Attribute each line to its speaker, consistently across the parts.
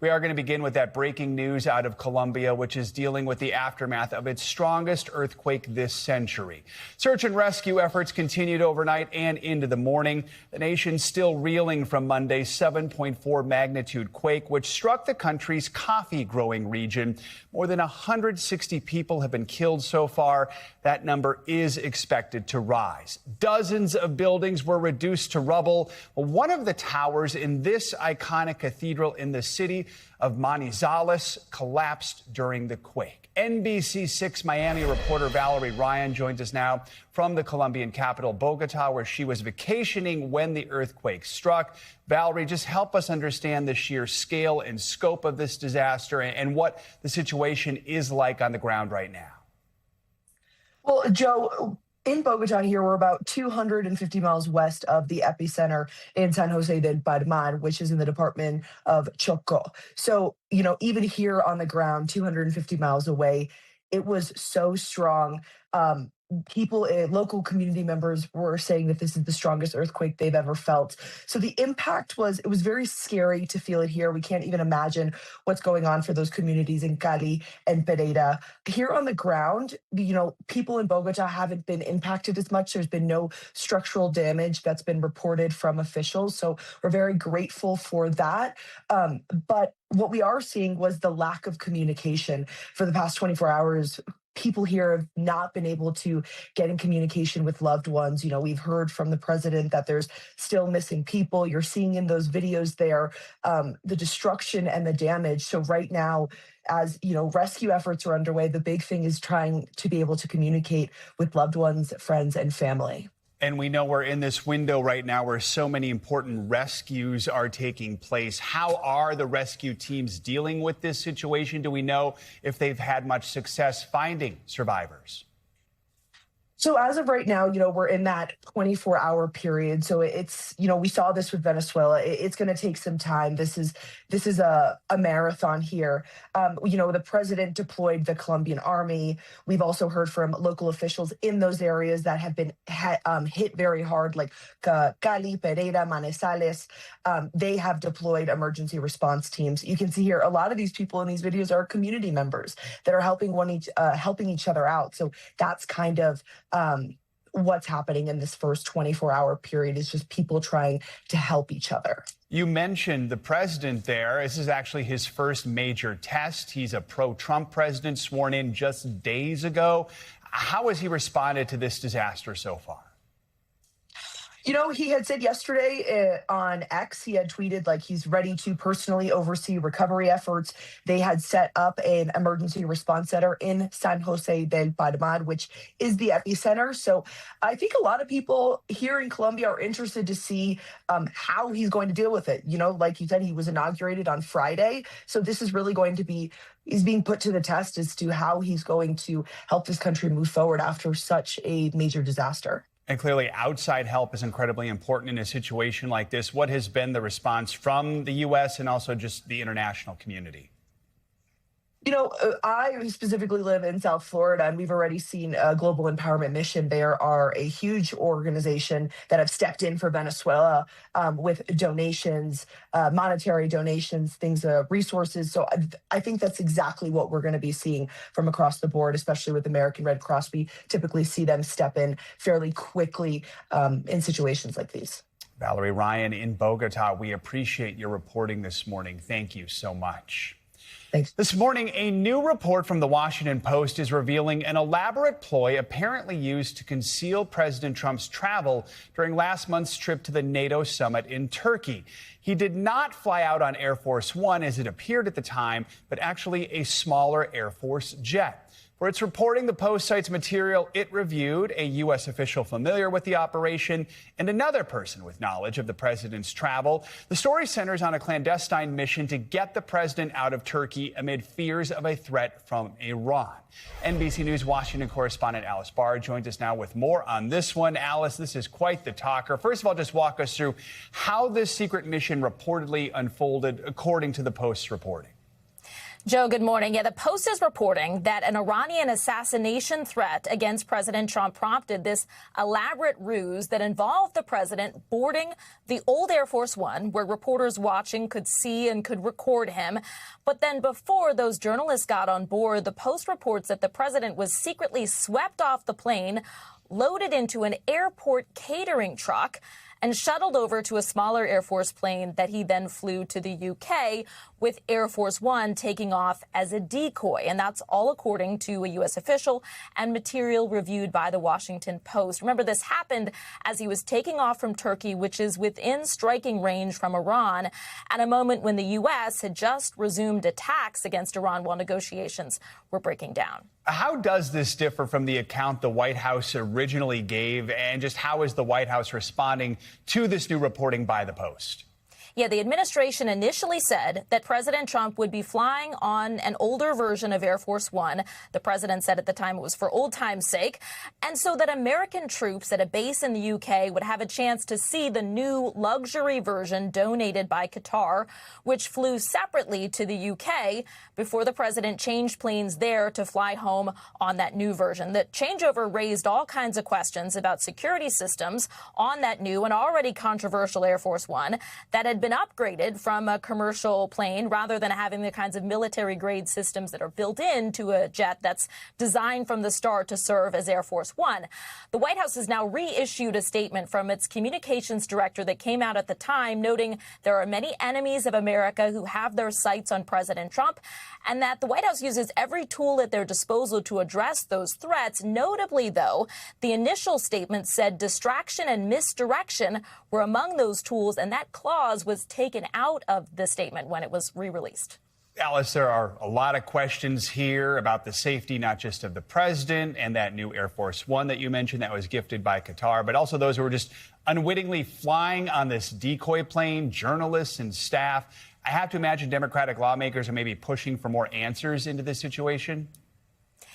Speaker 1: We are going to begin with that breaking news out of Colombia, which is dealing with the aftermath of its strongest earthquake this century. Search and rescue efforts continued overnight and into the morning. The nation still reeling from Monday's 7.4 magnitude quake, which struck the country's coffee growing region. More than 160 people have been killed so far. That number is expected to rise. Dozens of buildings were reduced to rubble. One of the towers in this iconic cathedral in the city of Manizales collapsed during the quake. NBC6 Miami reporter Valerie Ryan joins us now from the Colombian capital, Bogota, where she was vacationing when the earthquake struck. Valerie, just help us understand the sheer scale and scope of this disaster and what the situation is like on the ground right now.
Speaker 2: Well, Joe, in Bogota here, we're about 250 miles west of the epicenter in San Jose del Palmar, which is in the department of Chocó. So, even here on the ground, 250 miles away, it was so strong. People, local community members were saying that this is the strongest earthquake they've ever felt. So the impact it was very scary to feel it here. We can't even imagine what's going on for those communities in Cali and Pereira. Here on the ground, people in Bogota haven't been impacted as much. There's been no structural damage that's been reported from officials. So we're very grateful for that. But what we are seeing was the lack of communication for the past 24 hours. People here have not been able to get in communication with loved ones. We've heard from the president that there's still missing people. You're seeing in those videos there the destruction and the damage. So right now, as rescue efforts are underway, the big thing is trying to be able to communicate with loved ones, friends, and family.
Speaker 1: And we know we're in this window right now where so many important rescues are taking place. How are the rescue teams dealing with this situation? Do we know if they've had much success finding survivors?
Speaker 2: So as of right now, we're in that 24-hour period. So it's, we saw this with Venezuela. It's going to take some time. This is a marathon here. The president deployed the Colombian army. We've also heard from local officials in those areas that have been hit very hard, like Cali, Pereira, Manizales. They have deployed emergency response teams. You can see here, a lot of these people in these videos are community members that are helping each other out. So that's kind of what's happening in this first 24-hour period is just people trying to help each other.
Speaker 1: You mentioned the president there. This is actually his first major test. He's a pro-Trump president sworn in just days ago. How has he responded to this disaster so far?
Speaker 2: He had said yesterday on X, he had tweeted like he's ready to personally oversee recovery efforts. They had set up an emergency response center in San Jose del Palmar, which is the epicenter. So I think a lot of people here in Colombia are interested to see how he's going to deal with it. Like you said, he was inaugurated on Friday. So this is really going to be he's being put to the test as to how he's going to help this country move forward after such a major disaster.
Speaker 1: And clearly, outside help is incredibly important in a situation like this. What has been the response from the U.S. and also just the international community?
Speaker 2: I specifically live in South Florida, and we've already seen a Global Empowerment Mission. They are a huge organization that have stepped in for Venezuela with donations, monetary donations, resources. So I think that's exactly what we're going to be seeing from across the board, especially with American Red Cross. We typically see them step in fairly quickly in situations like these.
Speaker 1: Valerie Ryan in Bogota, we appreciate your reporting this morning. Thank you so much.
Speaker 2: Thanks.
Speaker 1: This morning, a new report from the Washington Post is revealing an elaborate ploy apparently used to conceal President Trump's travel during last month's trip to the NATO summit in Turkey. He did not fly out on Air Force One, as it appeared at the time, but actually a smaller Air Force jet. For its reporting, the Post cites material it reviewed, a U.S. official familiar with the operation, and another person with knowledge of the president's travel. The story centers on a clandestine mission to get the president out of Turkey amid fears of a threat from Iran. NBC News Washington correspondent Alice Barr joins us now with more on this one. Alice, this is quite the talker. First of all, just walk us through how this secret mission reportedly unfolded according to the Post's reporting.
Speaker 3: Joe, good morning. Yeah, the Post is reporting that an Iranian assassination threat against President Trump prompted this elaborate ruse that involved the president boarding the old Air Force One, where reporters watching could see and could record him. But then before those journalists got on board, the Post reports that the president was secretly swept off the plane, loaded into an airport catering truck, and shuttled over to a smaller Air Force plane that he then flew to the UK, with Air Force One taking off as a decoy. And that's all according to a U.S. official and material reviewed by the Washington Post. Remember, this happened as he was taking off from Turkey, which is within striking range from Iran, at a moment when the U.S. had just resumed attacks against Iran while negotiations were breaking down.
Speaker 1: How does this differ from the account the White House originally gave, and just how is the White House responding to this new reporting by the Post?
Speaker 3: Yeah, the administration initially said that President Trump would be flying on an older version of Air Force One. The president said at the time it was for old time's sake, and so that American troops at a base in the UK would have a chance to see the new luxury version donated by Qatar, which flew separately to the UK before the president changed planes there to fly home on that new version. The changeover raised all kinds of questions about security systems on that new and already controversial Air Force One that had been upgraded from a commercial plane rather than having the kinds of military-grade systems that are built into a jet that's designed from the start to serve as Air Force One. The White House has now reissued a statement from its communications director that came out at the time, noting there are many enemies of America who have their sights on President Trump, and that the White House uses every tool at their disposal to address those threats. Notably, though, the initial statement said distraction and misdirection were among those tools, and that clause was taken out of the statement when it was re-released.
Speaker 1: Alice, there are a lot of questions here about the safety, not just of the president and that new Air Force One that you mentioned that was gifted by Qatar, but also those who were just unwittingly flying on this decoy plane, journalists and staff. I have to imagine Democratic lawmakers are maybe pushing for more answers into this situation.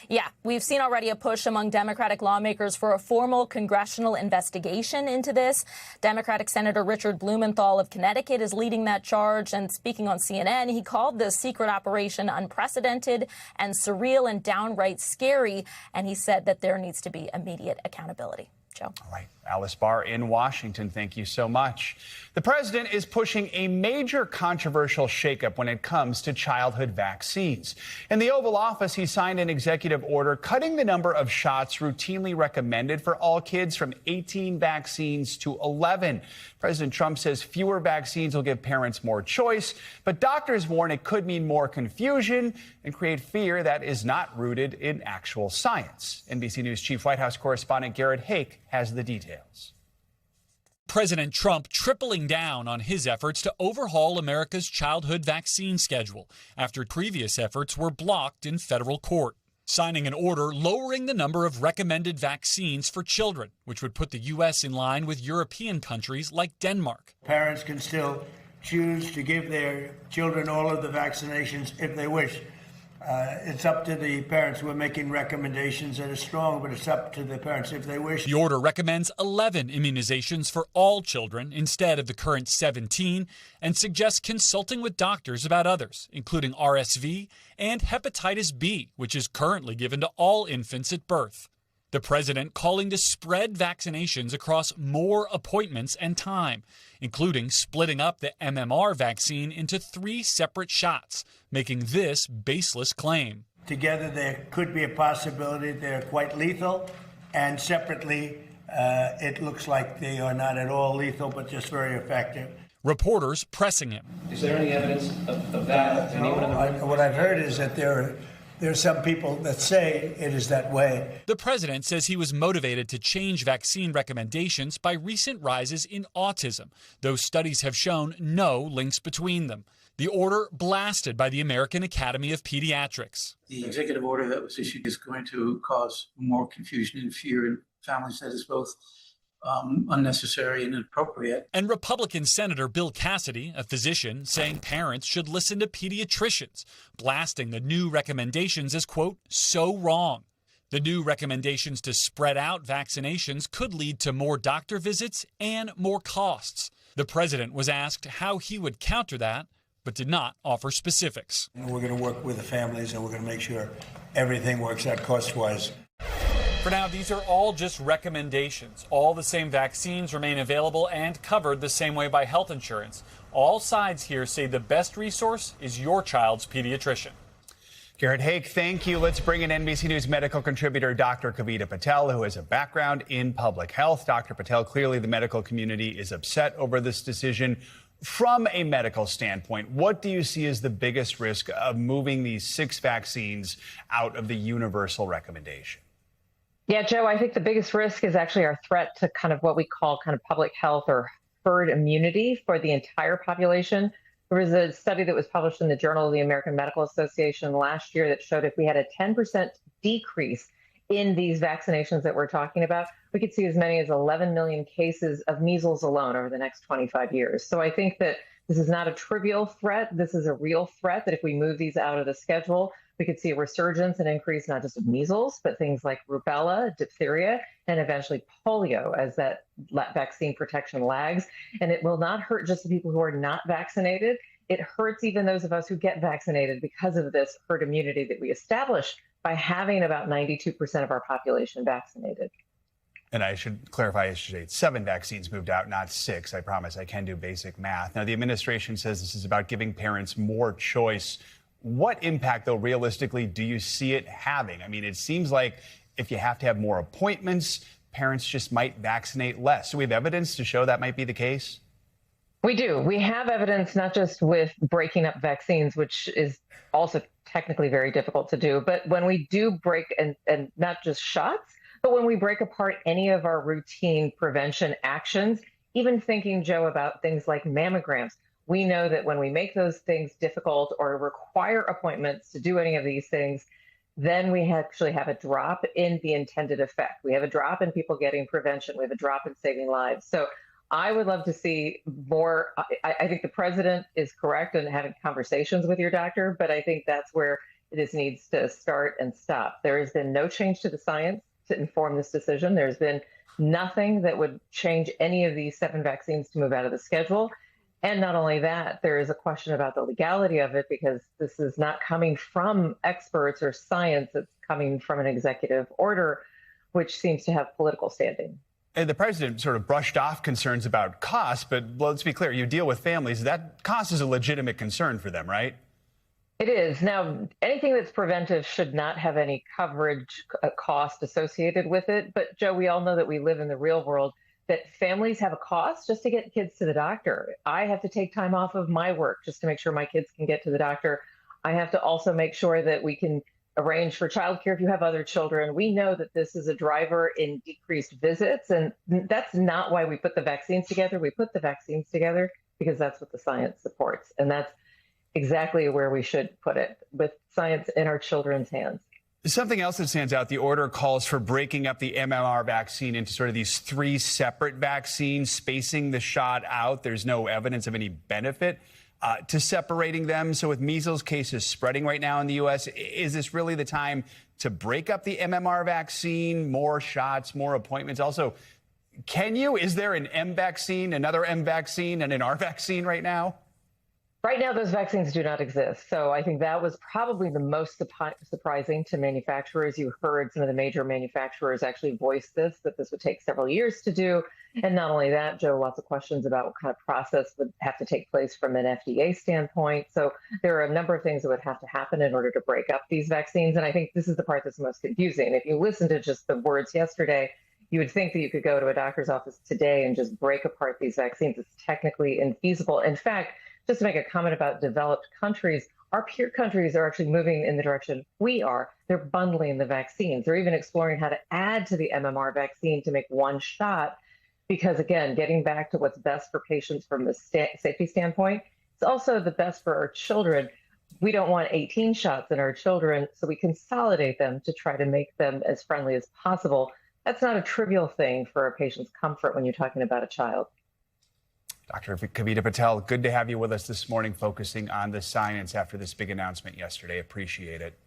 Speaker 3: Yeah, we've seen already a push among Democratic lawmakers for a formal congressional investigation into this. Democratic Senator Richard Blumenthal of Connecticut is leading that charge. And speaking on CNN, he called the secret operation unprecedented and surreal and downright scary. And he said that there needs to be immediate accountability. Joe.
Speaker 1: All right. Alice Barr in Washington, thank you so much. The president is pushing a major controversial shakeup when it comes to childhood vaccines. In the Oval Office, he signed an executive order cutting the number of shots routinely recommended for all kids from 18 vaccines to 11. President Trump says fewer vaccines will give parents more choice, but doctors warn it could mean more confusion and create fear that is not rooted in actual science. NBC News Chief White House correspondent Garrett Hake has the details.
Speaker 4: President Trump tripling down on his efforts to overhaul America's childhood vaccine schedule after previous efforts were blocked in federal court, signing an order lowering the number of recommended vaccines for children, which would put the U.S. in line with European countries like Denmark.
Speaker 5: Parents can still choose to give their children all of the vaccinations if they wish. It's up to the parents. We're making recommendations that are strong, but it's up to the parents if they wish.
Speaker 4: The order recommends 11 immunizations for all children instead of the current 17 and suggests consulting with doctors about others, including RSV and hepatitis B, which is currently given to all infants at birth. The president calling to spread vaccinations across more appointments and time, including splitting up the MMR vaccine into 3 separate shots, making this baseless claim.
Speaker 5: Together, there could be a possibility they're quite lethal, and separately, it looks like they are not at all lethal, but just very effective.
Speaker 4: Reporters pressing him.
Speaker 6: Is there any evidence of that?
Speaker 5: What I've heard is that there are some people that say it is that way.
Speaker 4: The president says he was motivated to change vaccine recommendations by recent rises in autism, though studies have shown no links between them. The order blasted by the American Academy of Pediatrics.
Speaker 6: The executive order that was issued is going to cause more confusion and fear in families that is both unnecessary and inappropriate.
Speaker 4: And Republican Senator Bill Cassidy, a physician, saying parents should listen to pediatricians, blasting the new recommendations as, quote, so wrong. The new recommendations to spread out vaccinations could lead to more doctor visits and more costs. The president was asked how he would counter that but did not offer specifics.
Speaker 5: We're going to work with the families, and we're going to make sure everything works out cost-wise.
Speaker 4: For now, these are all just recommendations. All the same vaccines remain available and covered the same way by health insurance. All sides here say the best resource is your child's pediatrician.
Speaker 1: Garrett Hake, thank you. Let's bring in NBC News medical contributor Dr. Kavita Patel, who has a background in public health. Dr. Patel, clearly the medical community is upset over this decision. From a medical standpoint, what do you see as the biggest risk of moving these 6 vaccines out of the universal recommendation?
Speaker 7: Yeah, Joe, I think the biggest risk is actually our threat to kind of what we call kind of public health or herd immunity for the entire population. There was a study that was published in the Journal of the American Medical Association last year that showed if we had a 10% decrease in these vaccinations that we're talking about, we could see as many as 11 million cases of measles alone over the next 25 years. So I think that this is not a trivial threat. This is a real threat that if we move these out of the schedule, we could see a resurgence and increase not just of measles, but things like rubella, diphtheria, and eventually polio as that vaccine protection lags. And it will not hurt just the people who are not vaccinated. It hurts even those of us who get vaccinated because of this herd immunity that we establish by having about 92% of our population vaccinated.
Speaker 1: And I should clarify, I should say 7 vaccines moved out, not 6. I promise I can do basic math. Now, the administration says this is about giving parents more choice. What impact, though, realistically, do you see it having? I mean, it seems like if you have to have more appointments, parents just might vaccinate less. Do we have evidence to show that might be the case?
Speaker 7: We do. We have evidence not just with breaking up vaccines, which is also technically very difficult to do, but when we do break and not just shots, but when we break apart any of our routine prevention actions, even thinking, Joe, about things like mammograms, we know that when we make those things difficult or require appointments to do any of these things, then we actually have a drop in the intended effect. We have a drop in people getting prevention. We have a drop in saving lives. So I would love to see more. I think the president is correct in having conversations with your doctor, but I think that's where this needs to start and stop. There has been no change to the science to inform this decision. There's been nothing that would change any of these 7 vaccines to move out of the schedule. And not only that, there is a question about the legality of it because this is not coming from experts or science. It's coming from an executive order, which seems to have political standing.
Speaker 1: And the president sort of brushed off concerns about cost, but let's be clear, you deal with families. That cost is a legitimate concern for them, right?
Speaker 7: It is. Now, anything that's preventive should not have any coverage cost associated with it. But, Joe, we all know that we live in the real world, that families have a cost just to get kids to the doctor. I have to take time off of my work just to make sure my kids can get to the doctor. I have to also make sure that we can arrange for childcare if you have other children. We know that this is a driver in decreased visits, and that's not why we put the vaccines together. We put the vaccines together because that's what the science supports, and that's exactly where we should put it, with science in our children's hands.
Speaker 1: Something else that stands out, the order calls for breaking up the MMR vaccine into sort of these 3 separate vaccines, spacing the shot out. There's no evidence of any benefit to separating them. So with measles cases spreading right now in the U.S., is this really the time to break up the MMR vaccine, more shots, more appointments? Also, is there an M vaccine, another M vaccine, and an R vaccine right now?
Speaker 7: Right now, those vaccines do not exist. So I think that was probably the most surprising to manufacturers. You heard some of the major manufacturers actually voice this, that this would take several years to do. And not only that, Joe, lots of questions about what kind of process would have to take place from an FDA standpoint. So there are a number of things that would have to happen in order to break up these vaccines. And I think this is the part that's most confusing. If you listen to just the words yesterday, you would think that you could go to a doctor's office today and just break apart these vaccines. It's technically infeasible. In fact, just to make a comment about developed countries, our peer countries are actually moving in the direction we are. They're bundling the vaccines. They're even exploring how to add to the MMR vaccine to make one shot. Because again, getting back to what's best for patients from the safety standpoint, it's also the best for our children. We don't want 18 shots in our children, so we consolidate them to try to make them as friendly as possible. That's not a trivial thing for a patient's comfort when you're talking about a child.
Speaker 1: Dr. Kavita Patel, good to have you with us this morning, focusing on the science after this big announcement yesterday. Appreciate it.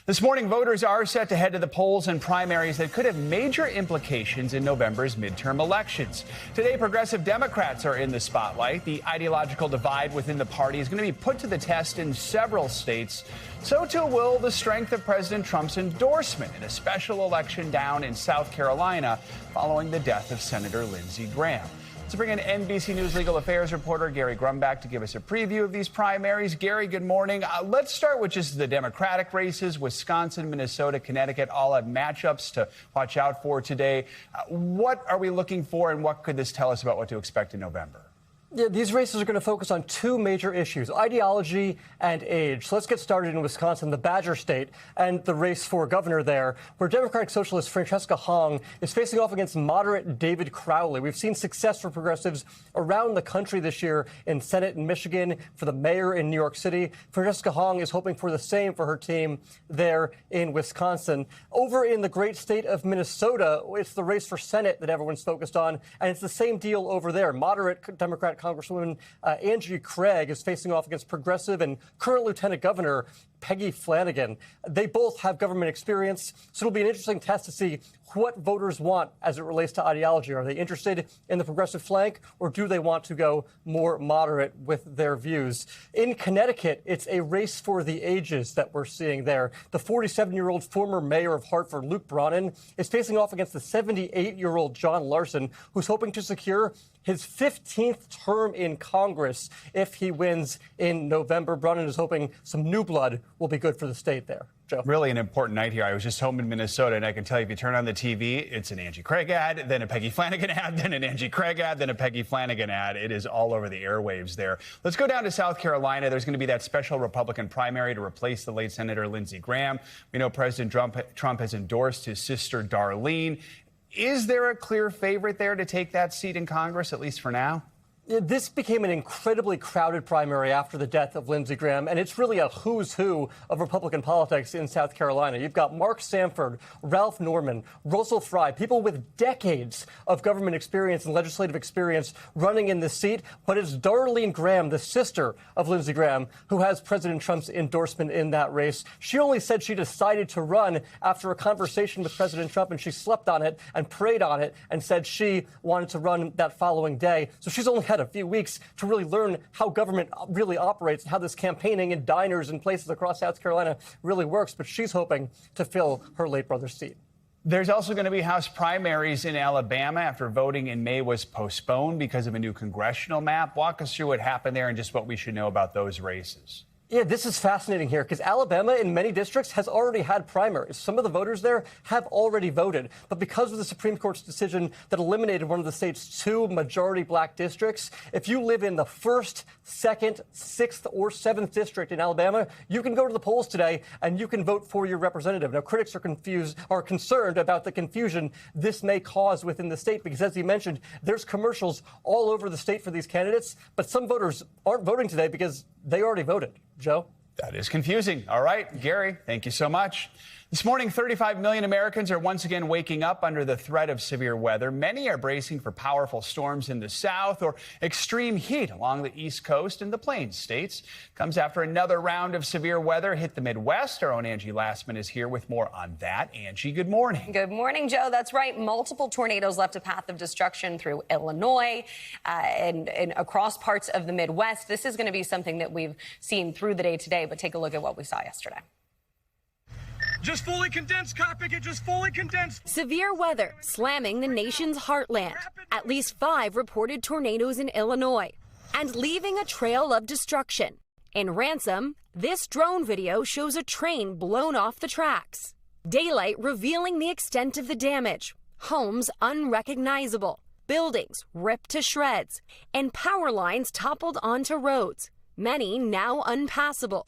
Speaker 1: This morning, voters are set to head to the polls in primaries that could have major implications in November's midterm elections. Today, progressive Democrats are in the spotlight. The ideological divide within the party is going to be put to the test in several states. So too will the strength of President Trump's endorsement in a special election down in South Carolina following the death of Senator Lindsey Graham. Let's bring in NBC News legal affairs reporter Gary Grumbach to give us a preview of these primaries. Gary, good morning. Let's start with just the Democratic races. Wisconsin, Minnesota, Connecticut all have matchups to watch out for today. What are we looking for, and what could this tell us about what to expect in November?
Speaker 8: Yeah, these races are going to focus on two major issues, ideology and age. So let's get started in Wisconsin, the Badger State, and the race for governor there, where Democratic Socialist Francesca Hong is facing off against moderate David Crowley. We've seen success for progressives around the country this year in Senate in Michigan, for the mayor in New York City. Francesca Hong is hoping for the same for her team there in Wisconsin. Over in the great state of Minnesota, it's the race for Senate that everyone's focused on, and it's the same deal over there. Moderate Democrat Congresswoman Angie Craig is facing off against progressive and current Lieutenant Governor Peggy Flanagan. They both have government experience, so it'll be an interesting test to see what voters want as it relates to ideology. Are they interested in the progressive flank, or do they want to go more moderate with their views? In Connecticut, it's a race for the ages that we're seeing there. The 47-year-old former mayor of Hartford, Luke Bronin, is facing off against the 78-year-old John Larson, who's hoping to secure his 15th term in Congress if he wins in November. Bronin is hoping some new blood will be good for the state there. Joe.
Speaker 1: Really an important night here. I was just home in Minnesota, and I can tell you, if you turn on the TV, it's an Angie Craig ad, then a Peggy Flanagan ad, then an Angie Craig ad, then a Peggy Flanagan ad. It is all over the airwaves there. Let's go down to South Carolina. There's going to be that special Republican primary to replace the late Senator Lindsey Graham. We know President Trump has endorsed his sister Darlene. Is there a clear favorite there to take that seat in Congress, at least for now?
Speaker 8: This became an incredibly crowded primary after the death of Lindsey Graham, and it's really a who's who of Republican politics in South Carolina. You've got Mark Sanford, Ralph Norman, Russell Fry, people with decades of government experience and legislative experience running in this seat. But it's Darlene Graham, the sister of Lindsey Graham, who has President Trump's endorsement in that race. She only said she decided to run after a conversation with President Trump, and she slept on it and prayed on it and said she wanted to run that following day. So she's only had a few weeks to really learn how government really operates and how this campaigning in diners and places across South Carolina really works. But she's hoping to fill her late brother's seat.
Speaker 1: There's also going to be House primaries in Alabama after voting in May was postponed because of a new congressional map. Walk us through what happened there and just what we should know about those races.
Speaker 8: Yeah, this is fascinating here because Alabama in many districts has already had primaries. Some of the voters there have already voted. But because of the Supreme Court's decision that eliminated one of the state's two majority black districts, if you live in the 1st, 2nd, 6th, or 7th district in Alabama, you can go to the polls today and you can vote for your representative. Now, critics are concerned about the confusion this may cause within the state because, as you mentioned, there's commercials all over the state for these candidates. But some voters aren't voting today because they already voted. Joe?
Speaker 1: That is confusing. All right, Gary, thank you so much. This morning, 35 million Americans are once again waking up under the threat of severe weather. Many are bracing for powerful storms in the south or extreme heat along the East Coast and the Plains states. Comes after another round of severe weather hit the Midwest. Our own Angie Lastman is here with more on that. Angie, good morning.
Speaker 9: Good morning, Joe. That's right. Multiple tornadoes left a path of destruction through Illinois and across parts of the Midwest. This is going to be something that we've seen through the day today, but take a look at what we saw yesterday.
Speaker 10: Just fully condensed, copy it, just fully condensed.
Speaker 11: Severe weather slamming the nation's heartland. At least 5 reported tornadoes in Illinois and leaving a trail of destruction. In Ransom, this drone video shows a train blown off the tracks. Daylight revealing the extent of the damage. Homes unrecognizable, buildings ripped to shreds, and power lines toppled onto roads, many now unpassable.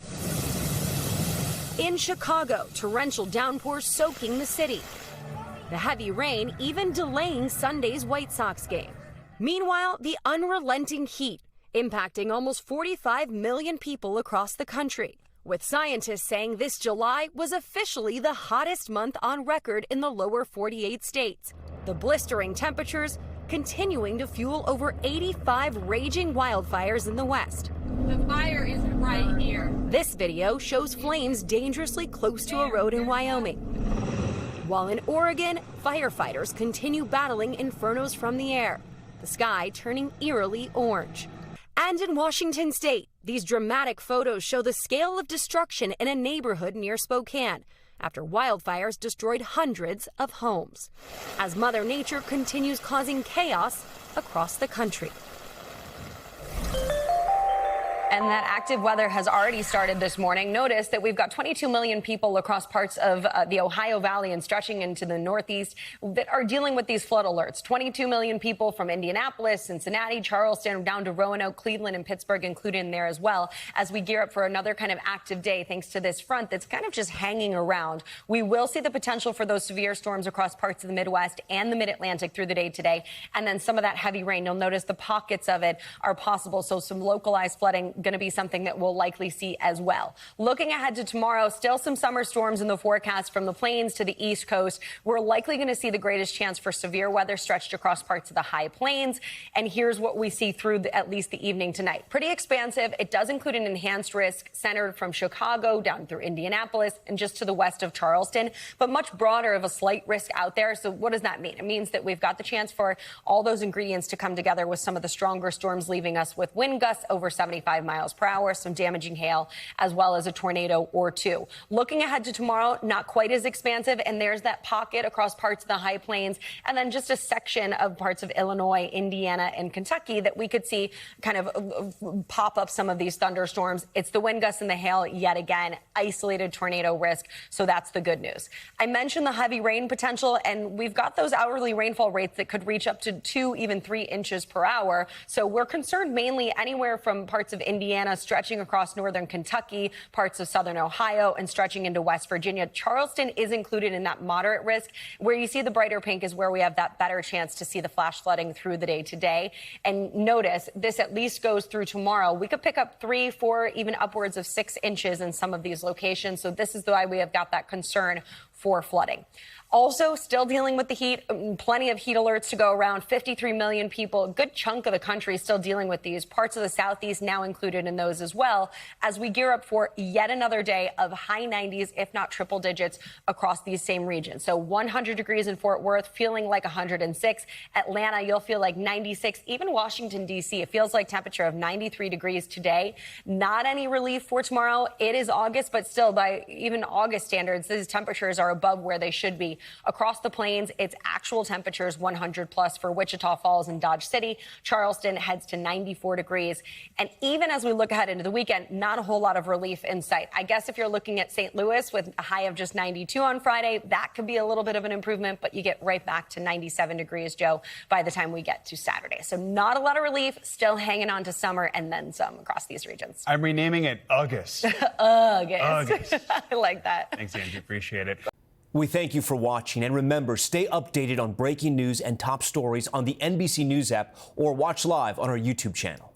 Speaker 11: In Chicago, torrential downpours soaking the city. The heavy rain even delaying Sunday's White Sox game. Meanwhile, the unrelenting heat impacting almost 45 million people across the country, with scientists saying this July was officially the hottest month on record in the lower 48 states. The blistering temperatures continuing to fuel over 85 raging wildfires in the West.
Speaker 12: The fire is
Speaker 11: right here. This video shows flames dangerously close to a road in Wyoming. While in Oregon, firefighters continue battling infernos from the air, the sky turning eerily orange. And in Washington state, these dramatic photos show the scale of destruction in a neighborhood near Spokane after wildfires destroyed hundreds of homes, as Mother Nature continues causing chaos across the country.
Speaker 9: And that active weather has already started this morning. Notice that we've got 22 million people across parts of the Ohio Valley and stretching into the Northeast that are dealing with these flood alerts. 22 million people from Indianapolis, Cincinnati, Charleston, down to Roanoke, Cleveland, and Pittsburgh included in there as well, as we gear up for another kind of active day thanks to this front that's kind of just hanging around. We will see the potential for those severe storms across parts of the Midwest and the Mid-Atlantic through the day today. And then some of that heavy rain. You'll notice the pockets of it are possible. So some localized flooding going to be something that we'll likely see as well. Looking ahead to tomorrow, still some summer storms in the forecast from the plains to the East Coast. We're likely going to see the greatest chance for severe weather stretched across parts of the high plains. And here's what we see through at least the evening tonight. Pretty expansive. It does include an enhanced risk centered from Chicago down through Indianapolis and just to the west of Charleston, but much broader of a slight risk out there. So what does that mean? It means that we've got the chance for all those ingredients to come together with some of the stronger storms leaving us with wind gusts over 75 miles per hour, some damaging hail, as well as a tornado or two. Looking ahead to tomorrow, not quite as expansive, and there's that pocket across parts of the high plains, and then just a section of parts of Illinois, Indiana, and Kentucky that we could see kind of pop up some of these thunderstorms. It's the wind gusts and the hail yet again, isolated tornado risk, so that's the good news. I mentioned the heavy rain potential, and we've got those hourly rainfall rates that could reach up to 2, even 3 inches per hour. So we're concerned mainly anywhere from parts of Indiana stretching across northern Kentucky, parts of southern Ohio, and stretching into West Virginia. Charleston is included in that moderate risk. Where you see the brighter pink is where we have that better chance to see the flash flooding through the day today. And notice this at least goes through tomorrow. We could pick up 3, 4, even upwards of 6 inches in some of these locations. So this is why we have got that concern for flooding. Also, still dealing with the heat, plenty of heat alerts to go around. 53 million people, a good chunk of the country still dealing with these. Parts of the Southeast now included in those as well, as we gear up for yet another day of high 90s, if not triple digits, across these same regions. So 100 degrees in Fort Worth, feeling like 106. Atlanta, you'll feel like 96. Even Washington, D.C., it feels like temperature of 93 degrees today. Not any relief for tomorrow. It is August, but still, by even August standards, these temperatures are above where they should be. Across the plains, it's actual temperatures 100 plus for Wichita Falls and Dodge City. Charleston heads to 94 degrees. And even as we look ahead into the weekend, not a whole lot of relief in sight. I guess if you're looking at St. Louis with a high of just 92 on Friday, that could be a little bit of an improvement, but you get right back to 97 degrees, Joe, by the time we get to Saturday. So not a lot of relief, still hanging on to summer and then some across these regions.
Speaker 1: I'm renaming it August.
Speaker 9: August. I like that.
Speaker 1: Thanks, Angie. Appreciate it.
Speaker 12: We thank you for watching, and remember, stay updated on breaking news and top stories on the NBC News app or watch live on our YouTube channel.